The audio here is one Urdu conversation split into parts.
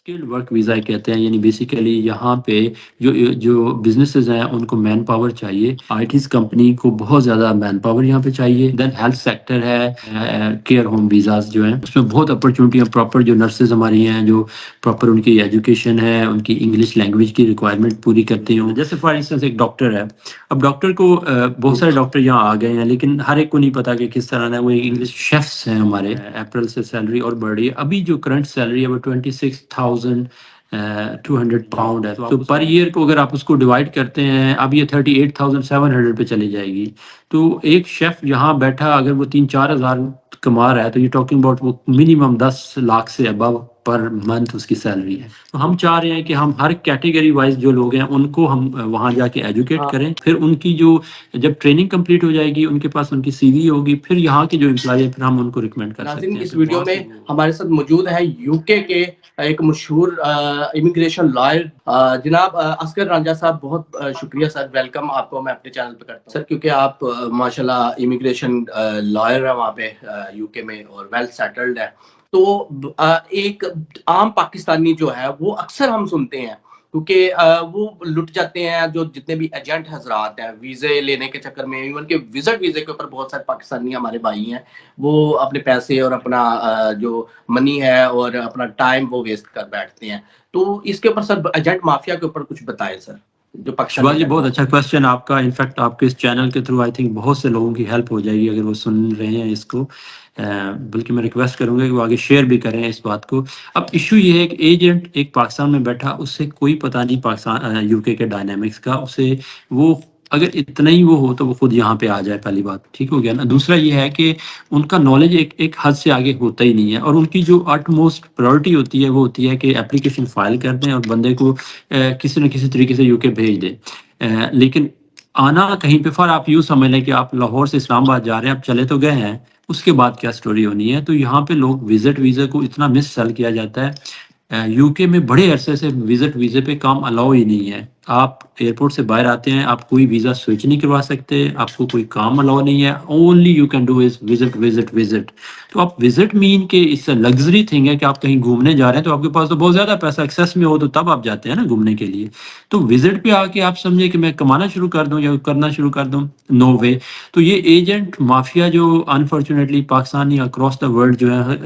اسکلڈ ورک ویزا کہتے ہیں، یعنی بیسیکلی یہاں پہ جو جو بزنسز ہیں ان کو مین پاور چاہیے. آئی ٹیز کمپنی کو بہت زیادہ مین پاور یہاں پہ چاہیے. دین ہیلتھ سیکٹر ہے، کیئر ہوم ویزاز جو ہیں اس میں بہت اپرچونیٹیاں. پراپر جو نرسز ہماری ہیں جو پراپر ان کی ایجوکیشن ہے، ان کی انگلش لینگویج کی ریکوائرمنٹ پوری کرتی ہوں. جیسے فار انسٹنس ایک ڈاکٹر ہے، اب ڈاکٹر کو بہت سارے ڈاکٹر یہاں آ گئے ہیں لیکن ہر ایک کو نہیں پتا کہ کس طرح وہ انگلش شیفس ہیں. ہمارے اپریل سے سیلری اور بڑھ رہی ہے. ابھی جو کرنٹ سیلری ہے وہ 26,200 ہے. تو پر ایئر کو اگر آپ اس کو ڈیوائڈ کرتے ہیں، اب یہ 38,700 پہ چلی جائے گی. تو ایک شیف یہاں بیٹھا اگر وہ 3-4 ہزار کما رہا ہے تو یہ ٹاکنگ اباؤٹ وہ منیمم 10 لاکھ سے ابو پر منتھ اس کی سیلری ہے. تو ہم چاہ رہے ہیں کہ ہم ہر کیٹیگری وائز جو لوگ ہیں ان کو ہم وہاں جا کے ایجوکیٹ کریں. پھر ان کی جو جب ٹریننگ کمپلیٹ ہو جائے گی، ان کے پاس ان کی سی وی ہوگی، پھر یہاں کے جو امپلائی ہے پھر ہم ان کو ریکمینڈ کر سکتے ناظرین، ہیں. اس ویڈیو میں ہمارے ساتھ موجود ہے یو کے ایک مشہور امیگریشن لائر جناب اصغر رانجھا صاحب. بہت شکریہ سر، ویلکم آپ کو میں اپنے چینل پہ کرتا ہوں سر، کیونکہ آپ ماشاءاللہ امیگریشن لائر ہیں وہاں پہ یو کے میں اور ویل سیٹلڈ ہے. تو ایک عام پاکستانی جو ہے وہ اکثر ہم سنتے ہیں کیونکہ وہ لٹ جاتے ہیں، جو جتنے بھی ایجنٹ حضرات ہیں ویزے لینے کے چکر میں، ایون کہ وزٹ ویزے کے اوپر بہت سارے پاکستانی ہمارے بھائی ہیں وہ اپنے پیسے اور اپنا جو منی ہے اور اپنا ٹائم وہ ویسٹ کر بیٹھتے ہیں. تو اس کے اوپر سر ایجنٹ مافیا کے اوپر کچھ بتائیں سر جو شبھا پاکستانی جی، بہت اچھا کوشچن آپ کا. انفیکٹ آپ کے اس چینل کے تھرو آئی تھنک بہت سے لوگوں کی ہیلپ ہو جائے گی اگر وہ سن رہے ہیں اس کو. بلکہ میں ریکویسٹ کروں گا کہ وہ آگے شیئر بھی کریں اس بات کو. اب ایشو یہ ہے کہ ایجنٹ ایک پاکستان میں بیٹھا، اس سے کوئی پتہ نہیں پاکستان یو کے ڈائنامکس کا. اسے وہ اگر اتنا ہی وہ ہو تو وہ خود یہاں پہ آ جائے. پہلی بات ٹھیک ہو گیا نا. دوسرا یہ ہے کہ ان کا نالج ایک حد سے آگے ہوتا ہی نہیں ہے، اور ان کی جو اٹ موسٹ پرائورٹی ہوتی ہے وہ ہوتی ہے کہ اپلیکیشن فائل کر دیں اور بندے کو کسی نہ کسی طریقے سے یو کے بھیج دیں. لیکن آنا کہیں پہ فار آپ یوں سمجھ لیں کہ آپ لاہور سے اسلام آباد جا رہے ہیں، آپ چلے تو گئے ہیں، اس کے بعد کیا سٹوری ہونی ہے. تو یہاں پہ لوگ وزٹ ویزے کو اتنا مس سیل کیا جاتا ہے. یو کے میں بڑے عرصے سے وزٹ ویزے پہ کام الاؤ ہی نہیں ہے. آپ ایئرپورٹ سے باہر آتے ہیں، آپ کوئی ویزا سوئچ نہیں کروا سکتے، آپ کو کوئی کام الاؤ نہیں ہے. Only you can do is visit visit visit. تو آپ وزٹ مین کہ اس سے لگژری تھنگ ہے کہ آپ کہیں گھومنے جا رہے ہیں تو آپ کے پاس تو بہت زیادہ پیسہ ایکسیس میں ہو تو تب آپ جاتے ہیں نا گھومنے کے لیے. تو وزٹ پہ آ کے آپ سمجھے کہ میں کمانا شروع کر دوں یا کرنا شروع کر دوں، نو وے. تو یہ ایجنٹ مافیا جو unfortunately Pakistani across the world جو ہے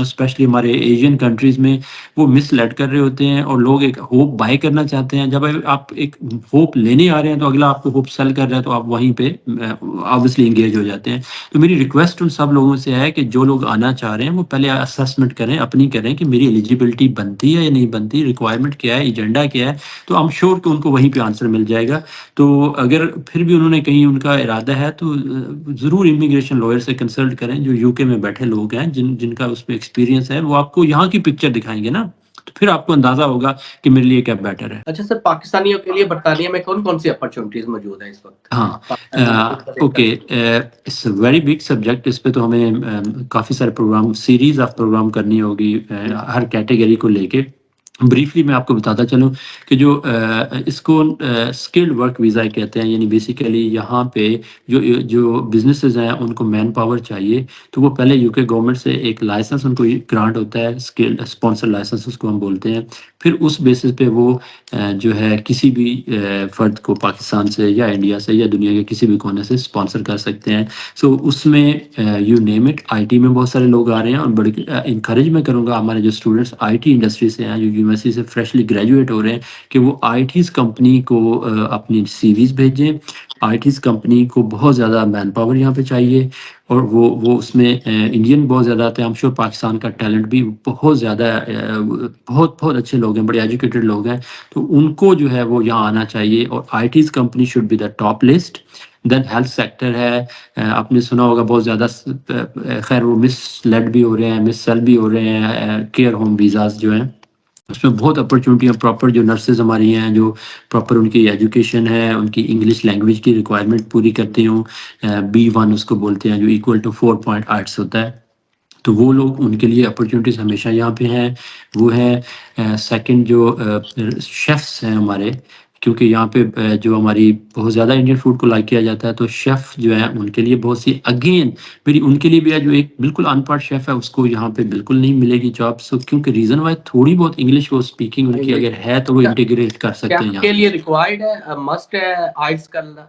اسپیشلی ہمارے ایشین کنٹریز میں وہ مس لیڈ کر رہے ہوتے ہیں، اور لوگ ایک ہوپ بائی کرنا چاہتے ہیں. جب آپ ایک ہوپ لینے آ رہے ہیں تو اگلا آپ کو ہوپ سیل کر رہا ہے تو آپ وہیں پہ آبویسلی انگیج ہو جاتے ہیں. تو میری ریکویسٹ ان سب لوگوں سے ہے کہ جو لوگ آنا چاہ رہے ہیں وہ پہلے اسسمنٹ کریں، اپنی کریں کہ میری ایلیجیبلٹی بنتی ہے یا نہیں بنتی، ریکوائرمنٹ کیا ہے، ایجنڈا کیا ہے. تو ایم شیور کہ ان کو وہیں پہ آنسر مل جائے گا. تو اگر پھر بھی انہوں نے کہیں ان کا ارادہ ہے تو ضرور امیگریشن لائر سے کنسلٹ کریں جو یو کے میں بیٹھے لوگ ہیں، جن کا اس میں ایکسپیرینس ہے. وہ آپ کو یہاں کی پکچر دکھائیں گے نا، تو پھر آپ کو اندازہ ہوگا کہ میرے لیے کیا بیٹر ہے. اچھا سر، پاکستانیوں کے لیے برطانیہ میں کون کون سی اپرچونیٹیز موجود ہیں اس وقت؟ ہاں okay, it's a very big subject. اس پہ تو ہمیں کافی سارے پروگرام، سیریز آف پروگرام کرنی ہوگی ہر کیٹیگری کو لے کے. بریفلی میں آپ کو بتاتا چلوں کہ جو اس کو اسکلڈ ورک ویزا کہتے ہیں، یعنی بیسیکلی یہاں پہ جو بزنسز ہیں ان کو مین پاور چاہیے. تو وہ پہلے یو کے گورنمنٹ سے ایک لائسنس ان کو گرانٹ ہوتا ہے، اسکلڈ اسپانسر لائسنس اس کو ہم بولتے ہیں. پھر اس بیسس پہ وہ جو ہے کسی بھی فرد کو پاکستان سے یا انڈیا سے یا دنیا کے کسی بھی کونے سے اسپانسر کر سکتے ہیں. سو اس میں you name it, I T میں بہت سارے لوگ آ رہے ہیں، اور بڑی انکریج میں کروں گا ہمارے جو اسٹوڈنٹس آئی ٹی انڈسٹری سے ہیں، جو یونیورسٹی سے فریشلی گریجویٹ ہو رہے ہیں، کہ وہ آئی ٹیز کمپنی کو اپنی سی ویز بھیجیں. آئی ٹیز کمپنی کو بہت زیادہ مین پاور یہاں پہ چاہیے، اور وہ اس میں انڈین بہت زیادہ آتے ہیں. ہم شور پاکستان کا ٹیلنٹ بھی بہت زیادہ بہت اچھے لوگ ہیں، بڑے ایجوکیٹڈ لوگ ہیں. تو ان کو جو ہے وہ یہاں آنا چاہیے، اور I Ts company should be the top list. Then health sector ہے، آپ نے سنا ہوگا بہت زیادہ، خیر وہ مس لیڈ بھی ہو رہے ہیں، مس سیل بھی ہو رہے ہیں. کیئر ہوم ویزاز جو ہیں اس میں بہت اپرچونیٹیاں. پراپر جو نرسز ہماری ہیں جو پراپر ان کی ایجوکیشن ہے، ان کی انگلش لینگویج کی ریکوائرمنٹ پوری کرتی ہوں، B1 اس کو بولتے ہیں، جو ایکول ٹو 4.8 ہوتا ہے. تو وہ لوگ، ان کے لیے اپرچونیٹیز ہمیشہ یہاں پہ ہیں. وہ ہے سیکنڈ جو شیفس ہیں ہمارے کیونکہ یہاں پہ جو ہماری بہت زیادہ انڈین فوڈ کو لائک کیا جاتا ہے، تو شیف جو ہے ان کے لیے بہت سی اگین میری ان کے لیے بھی ہے جو ایک بالکل ان پڑھ شیف ہے، اس کو یہاں پہ بالکل نہیں ملے گی جاب، سو کیونکہ ریزن وائی تھوڑی بہت انگلش وہ اسپیکنگ ان کی اگر ہے تو وہ انٹیگریٹ کر سکتے ہیں شیف یہاں کے پہ. لیے ریکوائرڈ ہے، مسٹ ہے آئلٹس کرنا؟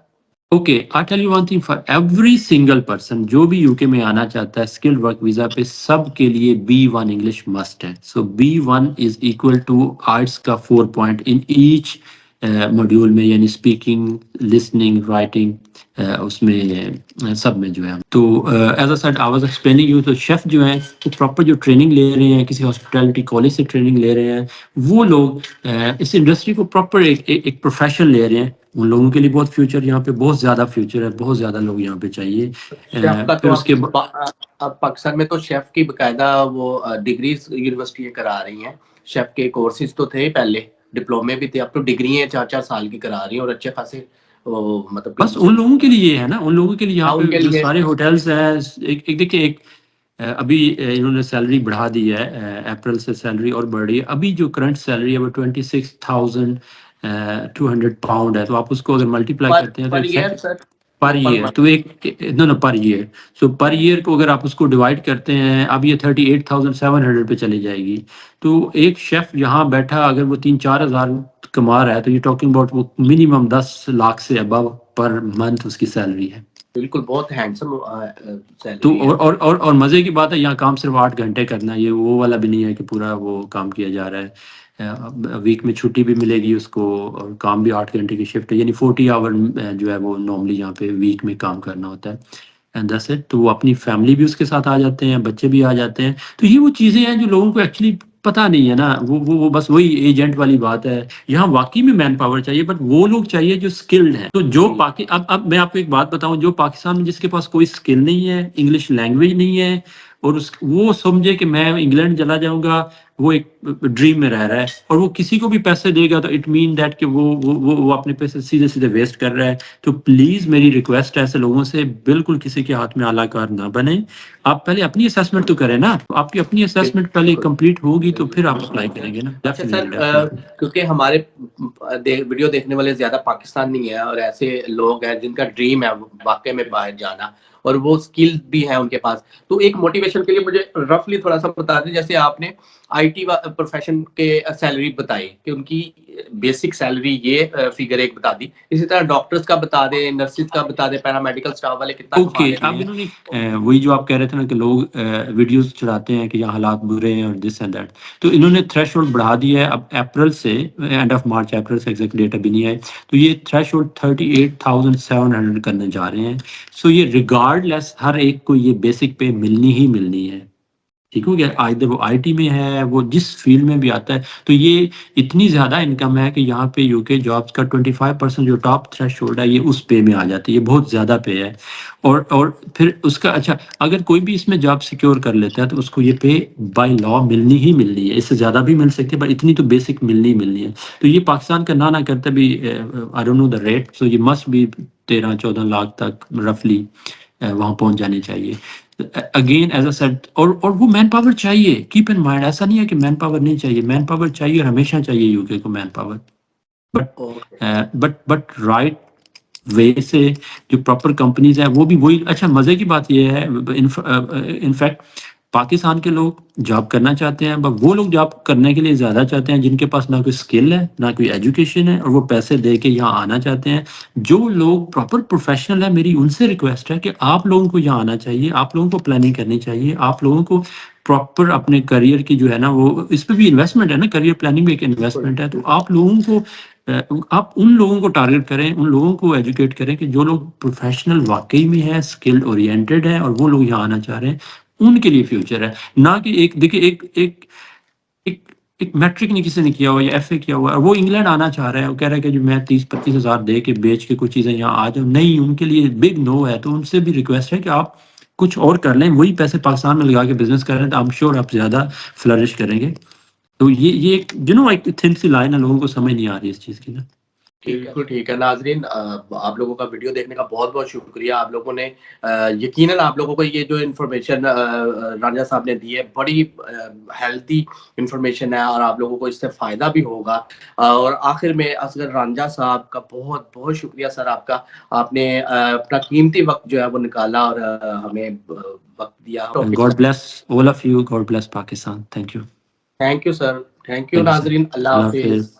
Okay I tell you one thing, for every single person جو بھی یو کے میں آنا چاہتا ہے اسکلڈ ورک ویزا پہ، سب کے لیے B1 انگلش مسٹ ہے. So B1 is equal to arts کا 4 پوائنٹ ان ایچ ماڈیول میں، یعنی اسپیکنگ، لسننگ، رائٹنگ، اس میں سب میں جو ہے. تو as a said I was explaining you, تو شیف جو ہیں وہ پراپر جو ٹریننگ لے رہے ہیں کسی ہاسپٹیلٹی کالج سے ٹریننگ لے رہے ہیں، وہ لوگ اس انڈسٹری کو پراپر ایک پروفیشن لے رہے ہیں. ان لوگوں کے لیے بہت فیوچر یہاں پہ، بہت زیادہ فیوچر ہے، بہت زیادہ لوگ یہاں پہ چاہیے. شیف کا پھر تو اس کے اب پاکستان میں تو شیف کی باقاعدہ وہ ڈگریز یونیورسٹیاں کرا رہی ہیں. شیف کے کورسز تو تھے پہلے، ڈپلومے بھی تھے، اب تو ڈگری ہیں 4 4 سال کی کرا رہی ہیں اور اچھے خاصے مطلب بس ان لوگوں کے لیے ہے نا، ان لوگوں کے لیے یہاں ان پہ کے جو لیے سارے ہوٹلز ہیں. ایک دیکھیں، ایک ابھی انہوں نے سیلری بڑھا دی ہے، اپریل سے سیلری اور بڑھ رہی ہے. ابھی جو کرنٹ سیلری ہے وہ 26,200 پاؤنڈ ہے. تو آپ اس کو اگر ملٹی پلائی کرتے ہیں تو پر ایک ایئر سر، پر ایئر، تو ایک نو پر ایئر. سو پر ایئر کو اگر آپ اس کو ڈیوائڈ کرتے ہیں، اب یہ 38,700 پہ چلی جائے گی. تو ایک شیف یہاں بیٹھا اگر وہ 3-4 ہزار کما رہا ہے، تو یہ ٹاکنگ اباؤٹ وہ منیمم 10 لاکھ سے ابو پر منتھ اس کی سیلری ہے. بالکل بہت ہینڈسم تو سیلری ہے. اور مزے کی بات ہے، یہاں کام صرف 8 گھنٹے کرنا ہے. یہ وہ والا بھی نہیں ہے کہ پورا وہ کام کیا جا رہا ہے. ویک میں چھٹی بھی ملے گی اس کو، اور کام بھی 8 گھنٹے کی شفٹ ہے، یعنی 40 آور جو ہے وہ نارملی یہاں پہ ویک میں کام کرنا ہوتا ہے. And that's it. تو وہ اپنی فیملی بھی اس کے ساتھ آ جاتے ہیں، بچے بھی آ جاتے ہیں. تو یہ وہ چیزیں ہیں جو لوگوں کو ایکچولی پتہ نہیں ہے نا. وہ بس وہی ایجنٹ والی بات ہے. یہاں واقعی میں مین پاور چاہیے، بٹ وہ لوگ چاہیے جو اسکلڈ ہیں. تو جو اب میں آپ کو ایک بات بتاؤں، جو پاکستان میں جس کے پاس کوئی اسکل نہیں ہے، انگلش لینگویج نہیں ہے، اور وہ سمجھے کہ میں انگلینڈ چلا جاؤں گا، وہ ایک ڈریم میں رہ رہا ہے، اور وہ کسی کو بھی پیسے دے گا تو اٹ مین دیٹ کہ وہ اپنے پیسے سیدھے سیدھے ویسٹ کر رہا ہے. تو پلیز میری ریکویسٹ ہے ایسے لوگوں سے، بالکل کسی کے ہاتھ میں اعلیٰ کار نہ بنے. آپ پہلے اپنی اسیسمنٹ تو کریں نا. آپ کی اپنی اسیسمنٹ پہلے کمپلیٹ ہوگی تو پھر آپ اپلائی کریں گے نا. اچھا سر، کیونکہ ہمارے ویڈیو دیکھنے والے زیادہ پاکستان نہیں ہے، اور ایسے لوگ ہیں جن کا ڈریم ہے واقعی میں باہر جانا، اور وہ اسکل بھی ہے ان کے پاس، تو ایک موٹیویشن کے لیے مجھے رفلی تھوڑا سا بتا دیں. جیسے آپ نے آئی ٹی پروفیشن کے سیلری بتائی کہ ان کی بیسک سیلری یہ فگر ایک بتا دی، اسی طرح ڈاکٹرز کا بتا دیں، نرسز کا بتا دیں، پیرامیڈیکل اسٹاف والے کتنا کما اوکے. لیتے اب ہیں. انہوں نے وہی جو آپ کہہ رہے تھے نا کہ لوگ ویڈیوز چڑھاتے ہیں کہ یہاں حالات برے ہیں اور دس اینڈ دیٹ، تو انہوں نے تھریش ہولڈ بڑھا دیا ہے. اب اپریل سے اینڈ آف مارچ، اپریل سے ایگزیکٹ ڈیٹ ابھی نہیں ہے، تو یہ تھریش ہولڈ 38,700 کرنے جا رہے ہیں. سو یہ ریگارڈ لیس ہر ایک کو یہ بیسک پہ ملنی ہی ملنی ہے. ٹھیک ہو گیا. ادھر وہ آئی ٹی میں ہے، وہ جس فیلڈ میں بھی آتا ہے، تو یہ اتنی زیادہ انکم ہے کہ یہاں پہ یو کے جابس کا 25% جو ٹاپ تھریش ہولڈ ہے یہ اس پے میں آ جاتی ہے. یہ بہت زیادہ پے ہے. اور پھر اس کا اچھا، اگر کوئی بھی اس میں جاب سیکیور کر لیتا ہے تو اس کو یہ پے بائی لا ملنی ہی ملنی ہے. اس سے زیادہ بھی مل سکتی ہے، پر اتنی تو بیسک ملنی ہی ملنی ہے. تو یہ پاکستان کا نہ کرتا بھی، I don't know the rate, سو یہ مسٹ بھی 13-14 لاکھ تک رفلی وہاں پہنچ جانی چاہیے. اگین ایز اے سیٹ، اور وہ مین پاور چاہیے. کیپ ان مائنڈ، ایسا نہیں ہے کہ مین پاور نہیں چاہیے، مین پاور چاہیے، اور ہمیشہ چاہیے یو کے کو man power. But right way سے جو پراپر کمپنیز ہیں وہ بھی وہی. اچھا مزے کی بات یہ ہے، انفیکٹ پاکستان کے لوگ جاب کرنا چاہتے ہیں، بٹ وہ لوگ جاب کرنے کے لیے زیادہ چاہتے ہیں جن کے پاس نہ کوئی اسکل ہے، نہ کوئی ایجوکیشن ہے، اور وہ پیسے دے کے یہاں آنا چاہتے ہیں. جو لوگ پراپر پروفیشنل ہیں، میری ان سے ریکویسٹ ہے کہ آپ لوگوں کو یہاں آنا چاہیے، آپ لوگوں کو پلاننگ کرنی چاہیے، آپ لوگوں کو پراپر اپنے کریئر کی جو ہے نا، وہ اس پہ بھی انویسٹمنٹ ہے نا، کریئر پلاننگ بھی ایک انویسٹمنٹ ہے. تو آپ لوگوں کو، آپ ان لوگوں کو ٹارگیٹ کریں، ان لوگوں کو ایجوکیٹ کریں کہ جو لوگ پروفیشنل واقعی میں ہیں، اسکل اورینٹیڈ ہیں، اور وہ لوگ یہاں آنا چاہ رہے ہیں، ان کے لیے فیوچر ہے. نہ کہ ایک دیکھیں ایک میٹرک نہیں کسی نے کیا ہوا یا ایف اے کیا ہوا اور وہ انگلینڈ آنا چاہ رہا ہے، وہ کہہ رہا ہے کہ جو میں 30-25 ہزار دے کے بیچ کے کچھ چیزیں یہاں آ جاؤں. نہیں، ان کے لیے بگ نو ہے. تو ان سے بھی ریکویسٹ ہے کہ آپ کچھ اور کر لیں، وہی پیسے پاکستان میں لگا کے بزنس کر رہے ہیں تو I'm sure آپ زیادہ فلرش کریں گے. تو یہ ایک تھن سی لائن ہے، لوگوں کو سمجھ نہیں آ رہی اس چیز کی نا. بالکل ٹھیک ہے ناظرین، آپ لوگوں کا ویڈیو دیکھنے کا بہت بہت شکریہ. آپ لوگوں نے یقیناً آپ لوگوں کو یہ جو انفارمیشن رانجھا صاحب نے دی ہے بڑی ہیلتھی انفارمیشن ہے اور آپ لوگوں کو اس سے فائدہ بھی ہوگا. اور آخر میں اصغر رانجھا صاحب کا بہت بہت شکریہ سر آپ کا. آپ نے اپنا قیمتی وقت جو ہے وہ نکالا اور ہمیں وقت دیا. God bless all of you. God bless Pakistan. Thank you. Thank you sir. Thank you Thank you, sir. ناظرین. اللہ Allah حافظ. Hafiz.